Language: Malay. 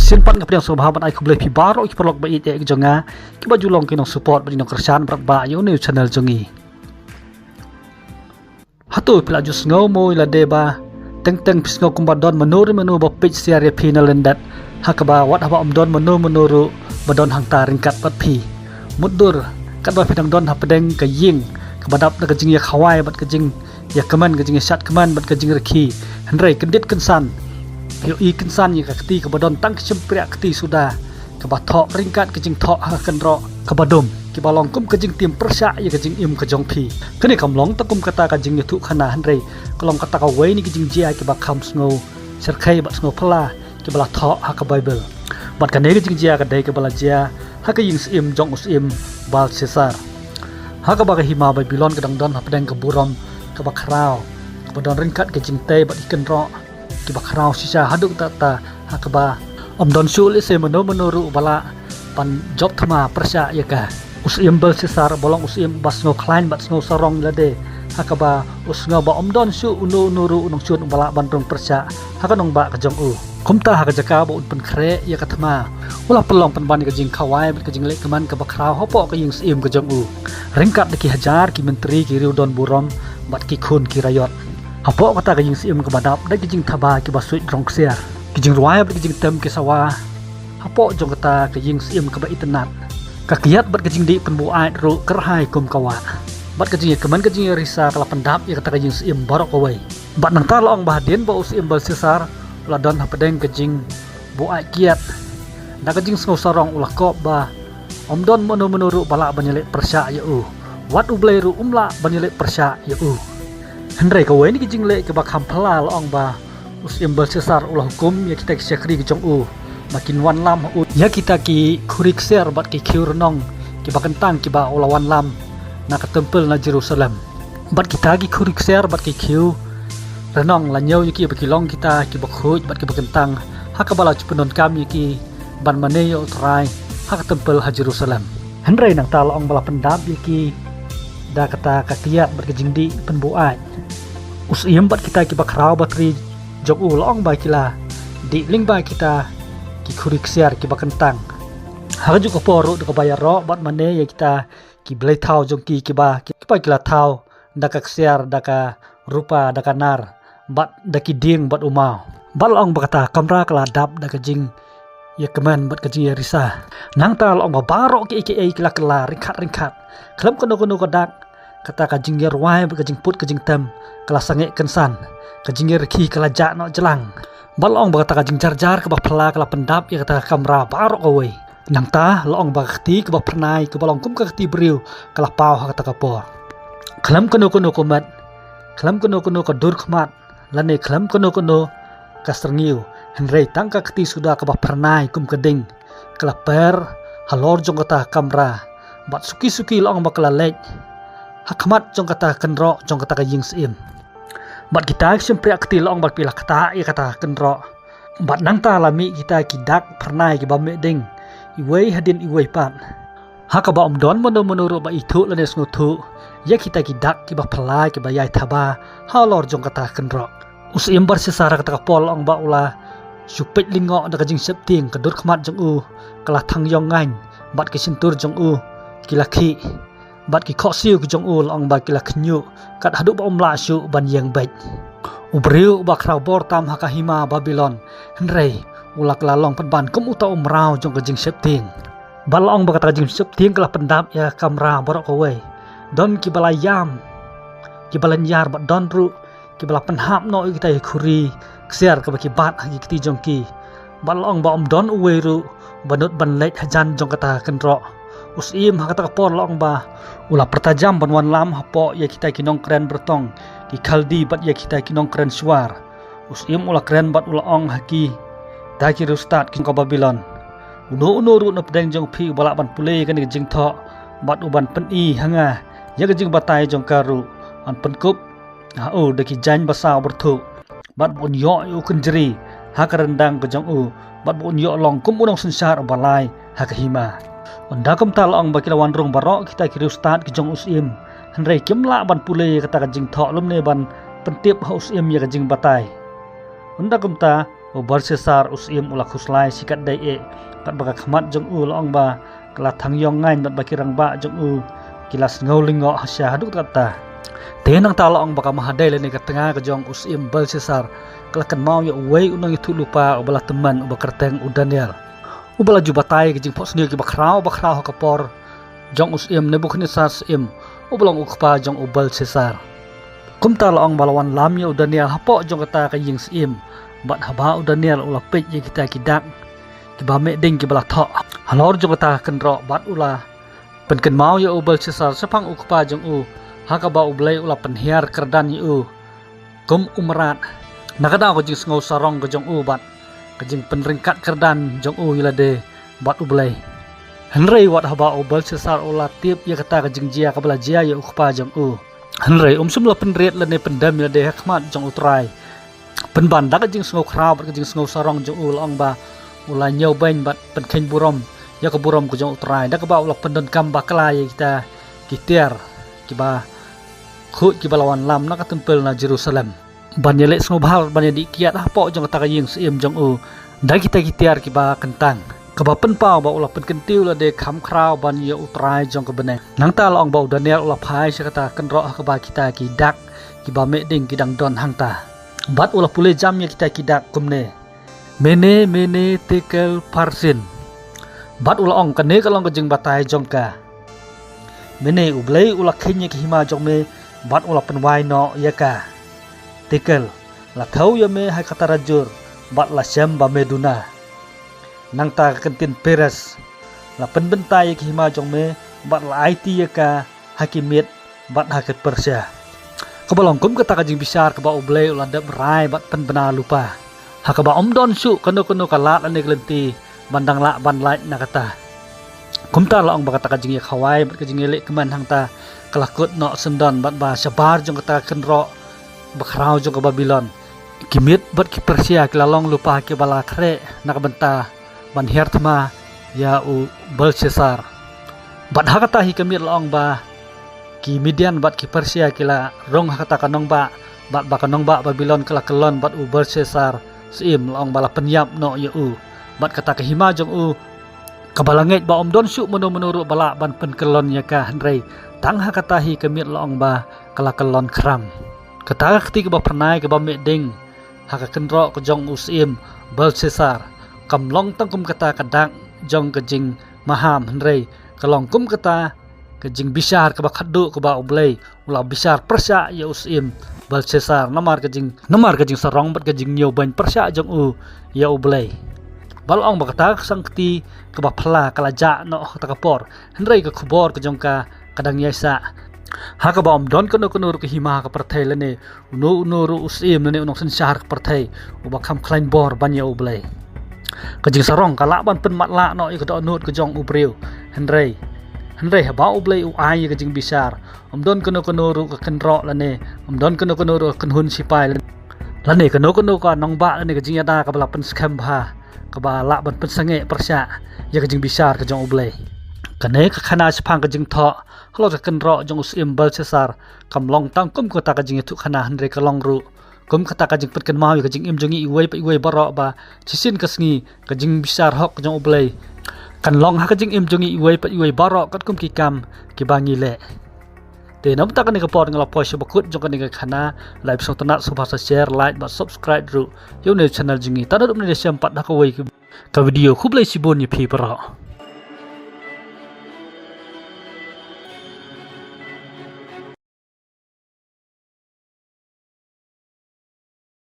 Sian pat ngap yang sobahaban ai kublai pi baro ki perlok ba ite jonga ki baju long ki nong support ba nong kersan brak ba yo ne channel jongi hatu pila jus ngau mo ila deba teng pisngau kumbadon menuru ba pitch siare final lendat hakaba wat haba don menuru badon hangta ringkat pat pi mudur kat ba pedang don hapedeng ka ying kabadap na kajing ya khawai bat kajing ya keman kajing ya shat keman bat kajing reki hendrai kendit kensan yo i kensan ya kati kabadon tang cempria kati sudah kabathok ringkat kajing thok ha kenro kabadom kibalong kum kajing tim persya ya kajing im kajong pi kene kamlong takum kata kajing yutu khana hendrai kolong kata ka wei ni kajing jia ki bakham sngo serkai bat sngo phala ki bala thok ha ka bible bat kane kajing jia ka dai ka bala jia ha ka ying sim jong usim bal sesar ha ka ba hima Babylon kadang don ha pedang ka burom ka bakrao kabadon ringkat kajing tai bat ikan ro ki bakrao sisa haduk tata ha ka ba don sul se menuru bala pan job thama persya ya ka usim bal sesar bolong usim bas ngo klain bat ngo sarong lade hakaba usnga ba don su nuru unong sun bala bandrong persya hakanong ba kajong u kumta hakajaka ba unpen kre ya kathama ula pelong penban ka jing khawai ka jing lek keman ka bakrao hopo ka ying sim kajong u ringkat ki hajar ki menteri ki riu don burom bat ki khun ki rayot hopo kata ka ying sim ka badap da ki jing thaba ki basui drong siar ki jing ruai ba ki jing tem ki sawa hopo jong kata ka ying sim ka ba itenat kakiat bat kajing di penbuai ru kerhai kum kawa bat kajing keman kajing risa kala pendap ya kata kajing sim barok away bat nang ta laong bahadien ba usim bal sesar ula don hapedeng kajing buai kiat da kajing sngo sarong ulah kop ba don menuru bala banyelek persya ya u wat ublai ru umla banyelek persya ya u hendrai kawai ni kajing lek ke bakham phala laong ba usim bal sesar ulah hukum ya kita syakri kajong u makin wan lam ya kita ki kurik ser bat ki kiur nong ki bakentang ki ba ulawan lam na katempel na Jerusalem bat kita ki kurik ser bat ki kiu renong lanyau ki bakilong kita ki bakhuj bat ki bakentang hakabala chupenon kami ki ban mane yo trai hak tempel ha Jerusalem hendrai nang talong bala pendap ki da kata katiat bat ki jingdi penbuai usiem bat kita ki bakrau batri jog ulong ba kila di ling ba kita ki kurik siar ki bakentang hajuk ko poru de bayar ro bat mane ya kita ki blai thau jong ki ba ki pa kila thau daka siar daka rupa daka nar bat daki ding bat umau balong bakata kamra kala dap daka jing ya keman bat kajing ya risa nang tal ong baro ki kila kala ringkat kelam kono kodak kata kajing ya ruai kajing put kajing tem kala sange kensan kajing ya reki kala jak no jelang balong bakata kajing jar ke bah phala kala pendap ya kata kamera barok away nang ta loong bakti ke bah pernai ke balong kum kakti briu kala pau kata kapor kelam kono komat kelam kono kadur khmat lane kelam kono kasrengiu henrei tangka kti sudah ke bah pernai kum keding kala per halor jong kata kamera bat suki loong bakala lek hakmat jong kata kenro jong kata kajing sim bat kita sempri akti loong bat pila kata ya kata kenro bat nang ta lami kita kidak pernai ki bamme ding iwei hadin iwei pan hakaba don menuru ba itu lanes ngutu ya kita kidak ki ba phalai ki bayai thaba halor jong kata kenro usim bar sesara kata pol ong ba ula supet lingo da kajing septing kedur khmat jong u kala thang yong ngain bat ki sintur jong u kilaki bat ki khok siu ki jong u long ba kila khnyu kat hadu ba umla su ban yang baik ubriu ba krau bor tam hakahima Babylon hendrei ulak lalong penban kum uta umrau jong kajing septing balong ba kata kajing septing kala pendap ya kamra borok kowe don ki balayam ki balanyar ba don ru ki bala penhap no kita khuri ksiar ka baki bat hagi kiti jong ki balong ba don uwe ru banut ban lek hajan jong kata kenro usim hakata kapor long ba ula pertajam banwan lam hapo ya kita kinong keren bertong ki kaldi bat ya kita kinong keren suar usim ula keren bat ula ong haki daki rustat kin ko Babylon uno ru na pedeng jong pi bala ban pule kan jing tho bat uban pen i hanga ya jing batai jong karu an penkup ha o daki jan basa bertu bat bon yo yu kunjeri hakarendang ke jong u bat bon yo long kum unong sensar balai hakahima Ondakum talong bagi lawan rong barok kita kiri ustad ke jong usim hendrei kimla ban pule kata kajing thok lum ne ban pentip usim ya kajing batai ondakum ta Belshazzar usim ulah khuslai sikat dai bat baka khamat jong laong ba kala thang yong ngain bat bakirang ba jong kilas ngaulingo hasya haduk kata tenang ta laong baka mahadai le ka tengah ka jong usim Belshazzar kala kan mau ya wei unang itu lupa ubala teman ubakerteng Daniel ubala jubatai ka jing pos ni ki bakrau kapor jong usim Nebukadnezar sim ubalong ukpa jong Belshazzar kumta laong balawan lam ya Daniel hapo jong kata ka ying sim bat haba Daniel ulah pej ye kita kidak kiba me ding kibala tho halor jong kata kenro bat ulah penken mau ya Belshazzar sepang ukpa jong hakaba ublai ulah penhiar kerdan yu kum umrat nakada ko jing ngau sarong ko jong bat ka jing penringkat kerdan jong ilade bat ublai henrei wat haba Belshazzar ulah tiap ya kata ka jing jia kabala jia ya ukpa jong henrei sumla penriat lane pendam ilade hikmat jong utrai penban dak jing ngau krau bat jing ngau sarong jong laong ba ulah nyau bain bat penken burom ya ka burom ko jong utrai dak ba ulah pendon kam bakla ya kita kitiar kiba khut kiba lawan lam nak tempel na Jerusalem ban yelek ngau bahal ban di kiat hapo jong kata ying sim jong dak kita kitiar kiba kentang kaba penpau ba ulah penkentiu la de kham krau ban ya utrai jong ka beneng nang ta laong ba Daniel ulah phai sekata kenro kaba kita ki dak kiba me ding kidang don hangta bat ulah pule jam ya kita kidak kumne mene tekel parsin bat ulah ong kane kalong kejeng batai jongka mene ublei ulah khinya ki hima jong me bat ulah penwai no yaka tekel la thau ya me hai kata rajur bat la syam ba meduna nang ta kentin peres la penbentai ki hima jong me bat la it yaka hakimit bat haket persya kabalong kum kata kajing bisar kaba ublei ulanda berai bat pen bena lupa hakaba don su kano kalat ane kelenti bandang la ban lai nakata kumta laong bakata kajing ya khawai bat kajing elek keman hangta kelakut no sendon bat ba sabar jong kata kenro bakrau jong ke Babylon kimit bat ki Persia kilalong lupa ki bala kre nakabenta ban hertma ya Belshazzar bat hakata hi kemit laong ba ki Midian bat ki Persia kila rong hakata kanong ba bat kanong ba Babylon kala kelon bat Belshazzar sim laong bala penyap no ya bat kata ke hima jong kabalangit ba don su menuru bala ban pen kelon ya ka henrei tang hakata hi kemit laong ba kala kelon kram kata kti ke ba pernai ke ba meding haka kenro ke jong usim Belshazzar kamlong tangkum kata kadang jong ke jing maham henrei kalong kum kata kejing bisar ke bakadu ke ba ublei ulah bisar persya ya usim Belshazzar namar kejing sarong bat kejing nyau ban persya jong ya ublei balong bakata sangkti ke ba phla kala ja no ta kapor henrei ke khubor ke jong ka kadang yasa ha ka ba don kono ke hima ka perthai lene unu ru usim ne unong sen syahar ke perthai uba kham klain bor ban ya ublei kejing sarong kala ban pen mat la no ikut nut ke jong ubriu henrei haba ublei ai ke jing bisar don kono ru ke kenro lane don kono ru ke hun sipai lane kono ka nong ba lane ke jing ada ka bala pen skam ba ka ba la ban pen sange persya ya ke jing bisar ke jong ublei kane ka khana sepang ke jing tho halo ke kenro jong usim Belshazzar kamlong tang kum ko ta ke jing tu khana henrei ka long ru kum kata ka jing pen mau ke jing im jongi iwei baro ba cisin ke sngi ke jing bisar hok jong ublei kan long ha kajing im jongi iwei baro kat kum ki kam ki bangi le te nom ta kan ka por ngala po bakut jong kan ka khana live song tanat subhasa share like ba subscribe ru yo ne channel jingi tanat um ne syam pat da ka wei ka video khublai sibon ni phi baro